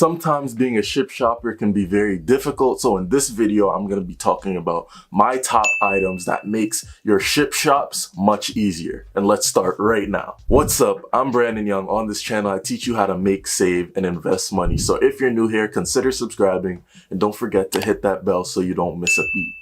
Sometimes being a Shipt shopper can be very difficult, so in this video I'm going to be talking about my top items that makes your Shipt shops much easier. And let's start right now. What's up? I'm Brandon Young. On this channel I teach you how to make, save, and invest money. So if you're new here, consider subscribing and don't forget to hit that bell so you don't miss a beat.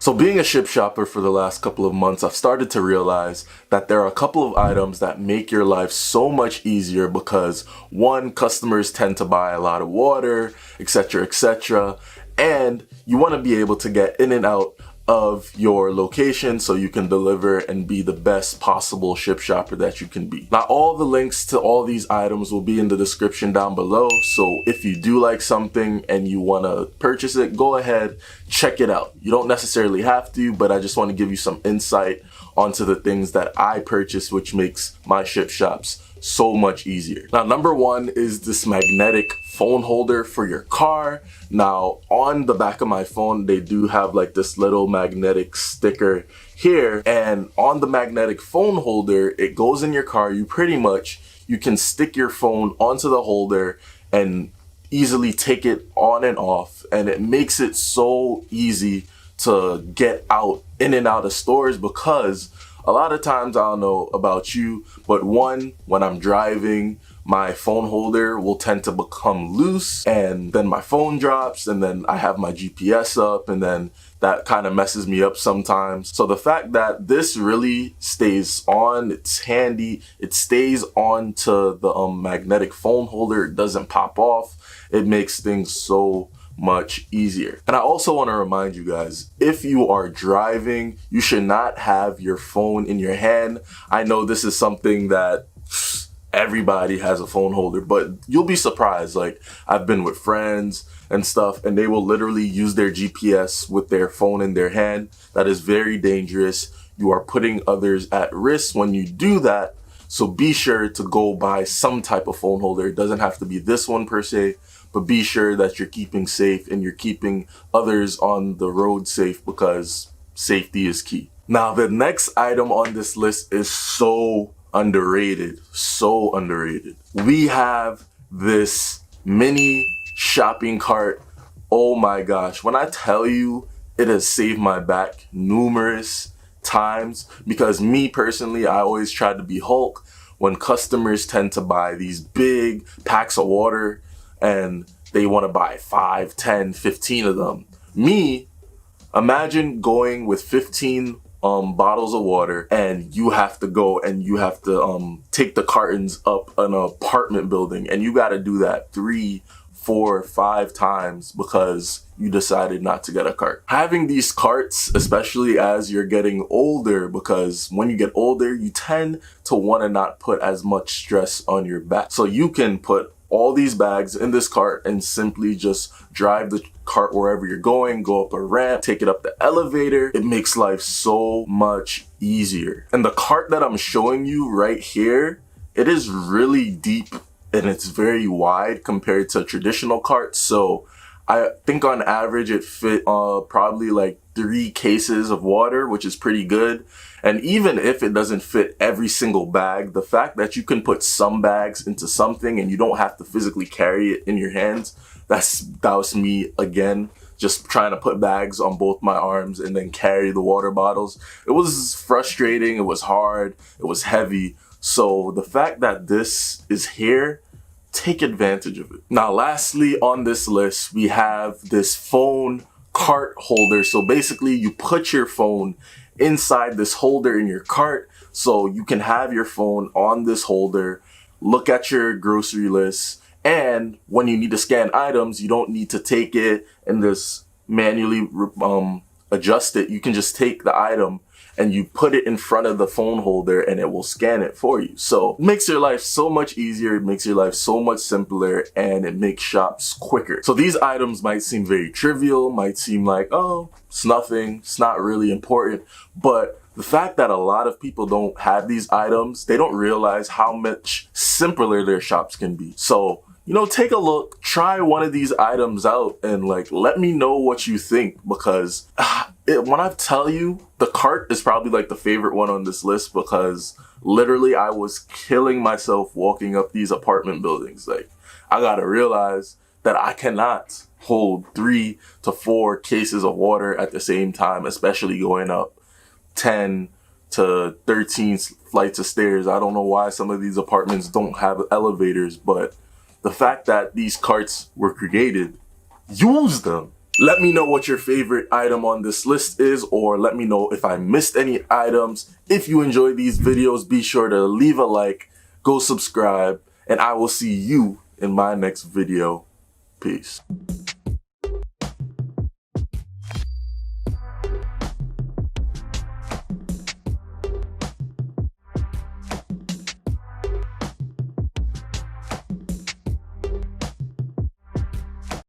So being a Shipt shopper for the last couple of months, I've started to realize that there are a couple of items that make your life so much easier because one, customers tend to buy a lot of water, etc., and you want to be able to get in and out of your location so you can deliver and be the best possible Shipt shopper that you can be. Now, all the links to all these items will be in the description down below, so if you do like something and you want to purchase it, go ahead, check it out. You don't necessarily have to, but I just want to give you some insight onto the things that I purchase, which makes my Shipt shops so much easier. Now, number one is this magnetic phone holder for your car. Now, on the back of my phone, they do have like this little magnetic sticker here, and on the magnetic phone holder, it goes in your car. You can stick your phone onto the holder and easily take it on and off, and it makes it so easy to get in and out of stores because a lot of times, I don't know about you, but one, when I'm driving, my phone holder will tend to become loose and then my phone drops and then I have my GPS up and then that kind of messes me up sometimes. So the fact that this really stays on, it's handy, it stays onto the magnetic phone holder, it doesn't pop off, it makes things so much easier. And I also want to remind you guys, if you are driving, you should not have your phone in your hand. I know this is something that everybody has a phone holder, but you'll be surprised. Like, I've been with friends and stuff, and they will literally use their GPS with their phone in their hand. That is very dangerous. You are putting others at risk when you do that. So be sure to go buy some type of phone holder. It doesn't have to be this one per se, but be sure that you're keeping safe and you're keeping others on the road safe because safety is key. Now, the next item on this list is so underrated, so underrated. We have this mini shopping cart. Oh my gosh, when I tell you, it has saved my back numerous times because me personally, I always try to be Hulk when customers tend to buy these big packs of water and they want to buy 5, 10, 15 of them. Me, imagine going with 15 bottles of water and you have to go and you have to take the cartons up an apartment building, and you got to do that 3, 4, 5 times because you decided not to get a cart. Having these carts, especially as you're getting older, because when you get older, you tend to want to not put as much stress on your back. So you can put all these bags in this cart and simply just drive the cart wherever you're going, go up a ramp, take it up the elevator. It makes life so much easier. And the cart that I'm showing you right here, it is really deep and it's very wide compared to traditional carts. So I think on average it fit probably like 3 cases of water, which is pretty good. And even if it doesn't fit every single bag, the fact that you can put some bags into something and you don't have to physically carry it in your hands, that was me again, just trying to put bags on both my arms and then carry the water bottles. It was frustrating, it was hard, it was heavy. So the fact that this is here, take advantage of it. Now, lastly on this list, we have this phone cart holder. So basically you put your phone inside this holder in your cart so you can have your phone on this holder, look at your grocery list, and when you need to scan items, you don't need to take it and just manually adjust it. You can just take the item and you put it in front of the phone holder and it will scan it for you. So it makes your life so much easier, it makes your life so much simpler, and it makes shops quicker. So these items might seem very trivial, might seem like, oh, it's nothing, it's not really important, but the fact that a lot of people don't have these items, they don't realize how much simpler their shops can be. So take a look, try one of these items out, and like let me know what you think, because when I tell you, the cart is probably like the favorite one on this list, because literally I was killing myself walking up these apartment buildings. Like, I gotta realize that I cannot hold 3 to 4 cases of water at the same time, especially going up 10 to 13 flights of stairs. I don't know why some of these apartments don't have elevators, but the fact that these carts were created, use them. Let me know what your favorite item on this list is, or let me know if I missed any items. If you enjoy these videos, be sure to leave a like, go subscribe, and I will see you in my next video. Peace.